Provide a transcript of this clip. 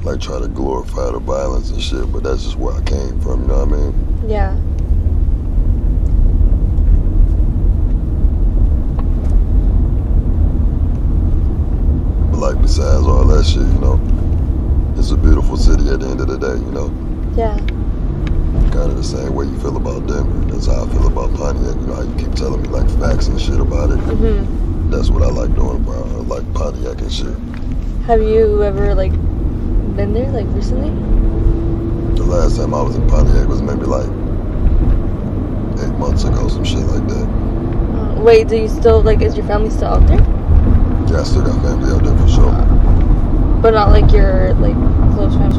like try to glorify the violence and shit, but that's just where I came from, you know what I mean? Yeah. But like besides all that shit, you know, it's a beautiful city at the end of the day, you know? Yeah. Kind of the same way you feel about Denver. That's how I feel about Pontiac. You know how you keep telling me like facts and shit about it. Mm-hmm. That's what I like doing about like Pontiac and shit. Have you ever like been there like recently? The last time I was in Pontiac was maybe like 8 months ago, some shit like that. Wait, do you still like? Is your family still out there? Yeah, I still got family out there for sure. But not like your like close friends.